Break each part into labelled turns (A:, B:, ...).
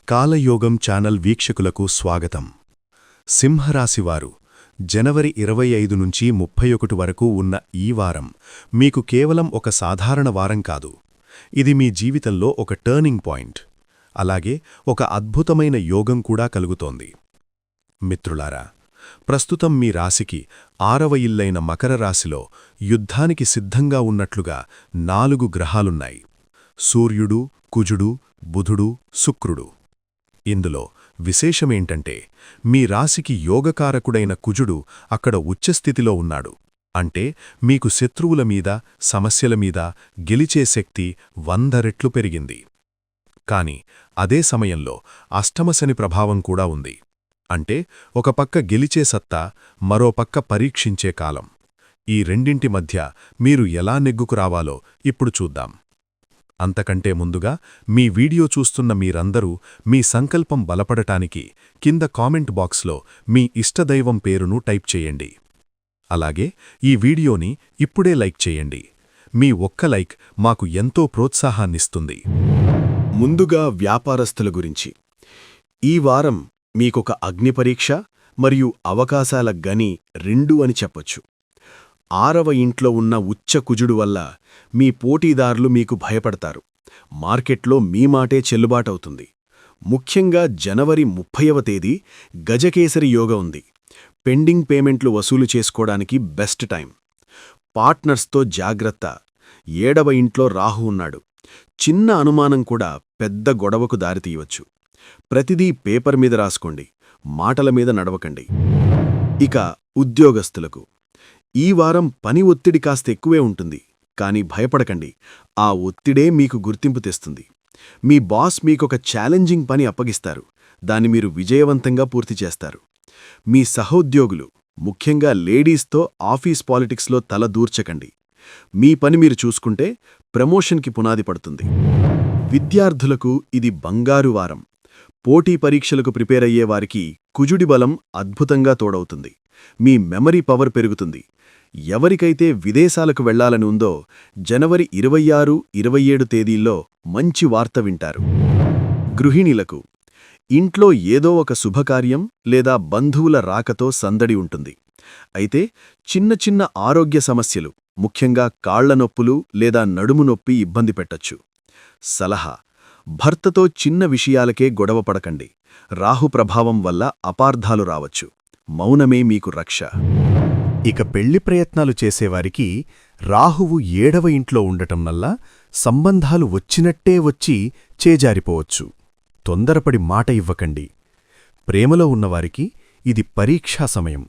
A: కాలయోగం channel వీక్షకులకు స్వాగతం. సింహరాశివారు జనవరి 25 నుంచి 31 వరకు ఉన్న ఈ వారం మీకు కేవలం ఒక సాధారణ వారం కాదు. ఇది మీ జీవితంలో ఒక టర్నింగ్ పాయింట్. అలాగే ఒక అద్భుతమైన యోగం కూడా కలుగుతోంది. మిత్రులారా, ప్రస్తుతం మీ రాశికి 6వ ఇల్లైన మకర రాశిలో యుద్ధానికి సిద్ధంగా ఉన్నట్లుగా 4 గ్రహాలున్నాయి: సూర్యుడు, కుజుడు, బుధుడు, శుక్రుడు. ఇందులో విశేషమేంటంటే మీ రాశికి యోగకారకుడైన కుజుడు అక్కడ ఉచ్చస్థితిలో ఉన్నాడు. అంటే మీకు శత్రువుల మీద, సమస్యల మీద గెలిచే శక్తి 100 రెట్లు పెరిగింది. కాని అదే సమయంలో అష్టమశని ప్రభావం కూడా ఉంది. అంటే ఒక పక్క గెలిచే సత్తా, మరో పక్క పరీక్షించే కాలం. ఈ రెండింటి మధ్య మీరు ఎలా నెగ్గుకు రావాలో ఇప్పుడు చూద్దాం. అంతకంటే ముందుగా మీ వీడియో చూస్తున్న మీరందరూ మీ సంకల్పం బలపడటానికి కింద కామెంట్ బాక్స్లో మీ ఇష్టదైవం పేరును టైప్ చేయండి. అలాగే ఈ వీడియోని ఇప్పుడే లైక్ చేయండి. మీ ఒక్క లైక్ మాకు ఎంతో ప్రోత్సాహాన్నిస్తుంది.
B: ముందుగా వ్యాపారస్తుల గురించి. ఈ వారం మీకొక అగ్నిపరీక్ష మరియు అవకాశాల గని 2 అని చెప్పొచ్చు. 6వ ఇంట్లో ఉన్న ఉచ్చ కుజుడు వల్ల మీ పోటీదారులు మీకు భయపడతారు. మార్కెట్లో మీ మాటే చెల్లుబాటవుతుంది. ముఖ్యంగా జనవరి 30వ తేదీ గజకేసరి యోగ ఉంది. పెండింగ్ పేమెంట్లు వసూలు చేసుకోవడానికి బెస్ట్ టైం. పార్ట్నర్స్తో జాగ్రత్త. 7వ ఇంట్లో రాహు ఉన్నాడు. చిన్న అనుమానం కూడా పెద్ద గొడవకు దారితీయవచ్చు. ప్రతిదీ పేపర్ మీద రాసుకోండి, మాటల మీద నడవకండి. ఇక ఉద్యోగస్తులకు ఈ వారం పని ఒత్తిడి కాస్త ఎక్కువే ఉంటుంది. కానీ భయపడకండి, ఆ ఒత్తిడే మీకు గుర్తింపు తెస్తుంది. మీ బాస్ మీకొక ఛాలెంజింగ్ పని అప్పగిస్తారు. దాన్ని మీరు విజయవంతంగా పూర్తి చేస్తారు. మీ సహోద్యోగులు, ముఖ్యంగా లేడీస్తో ఆఫీస్ పాలిటిక్స్లో తల దూర్చకండి. మీ పని మీరు చూసుకుంటే ప్రమోషన్కి పునాది పడుతుంది. విద్యార్థులకు ఇది బంగారు వారం. పోటీ పరీక్షలకు ప్రిపేర్ అయ్యేవారికి కుజుడి బలం అద్భుతంగా తోడవుతుంది. మీ మెమరీ పవర్ పెరుగుతుంది. ఎవరికైతే విదేశాలకు వెళ్లాలని ఉందో జనవరి 26, 27 తేదీల్లో మంచి వార్త వింటారు. గృహిణీలకు ఇంట్లో ఏదో ఒక శుభకార్యం లేదా బంధువుల రాకతో సందడి ఉంటుంది. అయితే చిన్న చిన్న ఆరోగ్య సమస్యలు, ముఖ్యంగా కాళ్ల నొప్పులు లేదా నడుము నొప్పి ఇబ్బంది పెట్టొచ్చు. సలహా: భర్తతో చిన్న విషయాలకే గొడవపడకండి. రాహు ప్రభావం వల్ల అపార్థాలు రావచ్చు. మౌనమే మీకు రక్ష.
A: ఇక పెళ్లి ప్రయత్నాలు చేసేవారికి రాహువు 7వ ఇంట్లో ఉండటం వల్ల సంబంధాలు వచ్చినట్టే వచ్చి చేజారిపోవచ్చు. తొందరపడి మాట ఇవ్వకండి. ప్రేమలో ఉన్నవారికి ఇది పరీక్షా సమయం.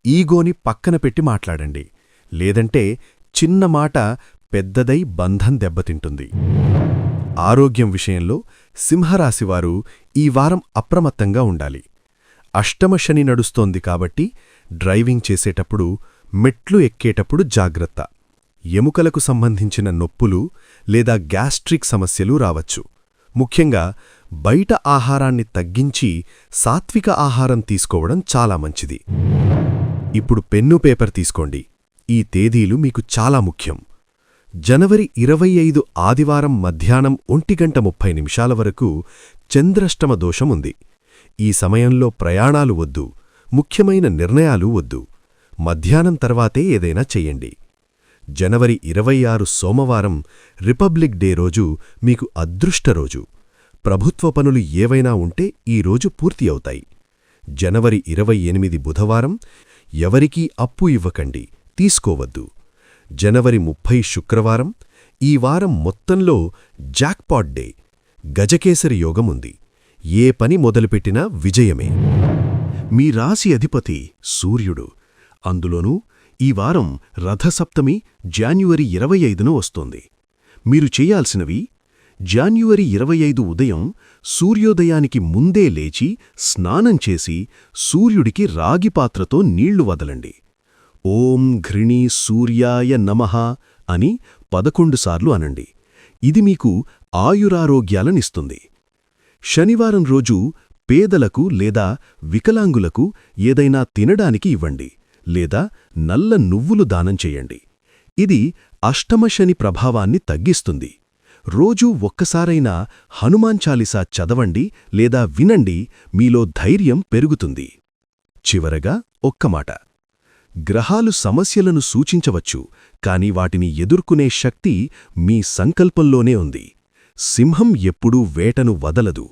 A: ఈగోని పక్కన పెట్టి మాట్లాడండి. లేదంటే చిన్న మాట పెద్దదై బంధం దెబ్బతింటుంది. ఆరోగ్యం విషయంలో సింహరాశివారు ఈ వారం అప్రమత్తంగా ఉండాలి. అష్టమ శని నడుస్తోంది కాబట్టి డ్రైవింగ్ చేసేటప్పుడు, మెట్లు ఎక్కేటప్పుడు జాగ్రత్త. ఎముకలకు సంబంధించిన నొప్పులు లేదా గ్యాస్ట్రిక్ సమస్యలు రావచ్చు. ముఖ్యంగా బయట ఆహారాన్ని తగ్గించి సాత్విక ఆహారం తీసుకోవడం చాలా మంచిది. ఇప్పుడు పెన్ను పేపర్ తీసుకోండి. ఈ తేదీలు మీకు చాలా ముఖ్యం. జనవరి 25 ఆదివారం మధ్యాహ్నం 1:30 వరకు చంద్రష్టమ దోషముంది. ఈ సమయంలో ప్రయాణాలు వద్దు, ముఖ్యమైన నిర్ణయాలు వద్దు. మధ్యాహ్నం తర్వాతే ఏదైనా చెయ్యండి. జనవరి 26 సోమవారం రిపబ్లిక్ డే రోజు మీకు అదృష్ట రోజు. ప్రభుత్వ పనులు ఏవైనా ఉంటే ఈ రోజు పూర్తి అవుతాయి. జనవరి 28 బుధవారం ఎవరికీ అప్పు ఇవ్వకండి, తీసుకోవద్దు. జనవరి 30 శుక్రవారం. ఈ వారం మొత్తంలో జాక్పాట్ డే, గజకేసరి యోగముంది. ఏ పని మొదలుపెట్టినా విజయమే. మీ రాశి అధిపతి సూర్యుడు. అందులోనూ ఈ వారం రథసప్తమి జాన్యువరి 25న వస్తోంది. మీరు చేయాల్సినవి: జాన్యువరి 25 ఉదయం సూర్యోదయానికి ముందే లేచి స్నానం చేసి సూర్యుడికి రాగిపాత్రతో నీళ్లు వదలండి. ఓం ఘృణీ సూర్యాయ నమః అని 11 సార్లు అనండి. ఇది మీకు ఆయురారోగ్యాలనిస్తుంది. శనివారం రోజు పేదలకు లేదా వికలాంగులకు ఏదైనా తినడానికి ఇవ్వండి, లేదా నల్ల నువ్వులు దానం చెయ్యండి. ఇది అష్టమ శని ప్రభావాన్ని తగ్గిస్తుంది. రోజూ ఒక్కసారైనా హనుమాన్ చాలీసా చదవండి లేదా వినండి, మీలో ధైర్యం పెరుగుతుంది. చివరగా ఒక్క మాట. గ్రహాలు సమస్యలను సూచించవచ్చు, కాని వాటిని ఎదుర్కొనే శక్తి మీ సంకల్పంలోనే ఉంది. సింహం ఎప్పుడూ వేటను వదలదు,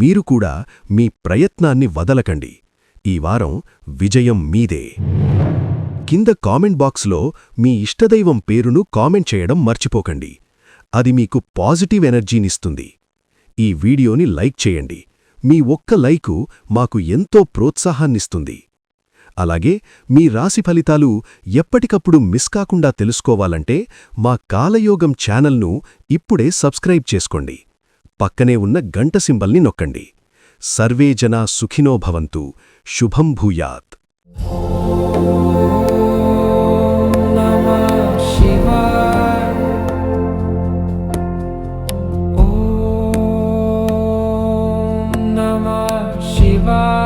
A: మీరు కూడా మీ ప్రయత్నాన్ని వదలకండి. ఈ వారం విజయం మీదే. కింద కామెంట్ బాక్స్లో మీ ఇష్టదైవం పేరును కామెంట్ చేయడం మర్చిపోకండి. అది మీకు పాజిటివ్ ఎనర్జీనిస్తుంది. ఈ వీడియోని లైక్ చేయండి. మీ ఒక్క లైకు మాకు ఎంతో ప్రోత్సాహాన్నిస్తుంది. అలాగే మీ రాశి ఫలితాలు ఎప్పటికప్పుడు మిస్ కాకుండా తెలుసుకోవాలంటే మా కాలయోగం ఛానల్ను ఇప్పుడే సబ్స్క్రైబ్ చేసుకోండి. పక్కనే ఉన్న గంట సింబల్ని నొక్కండి. సర్వే జనా సుఖినో భవంతు. శుభం భూయాత్.
C: Shiva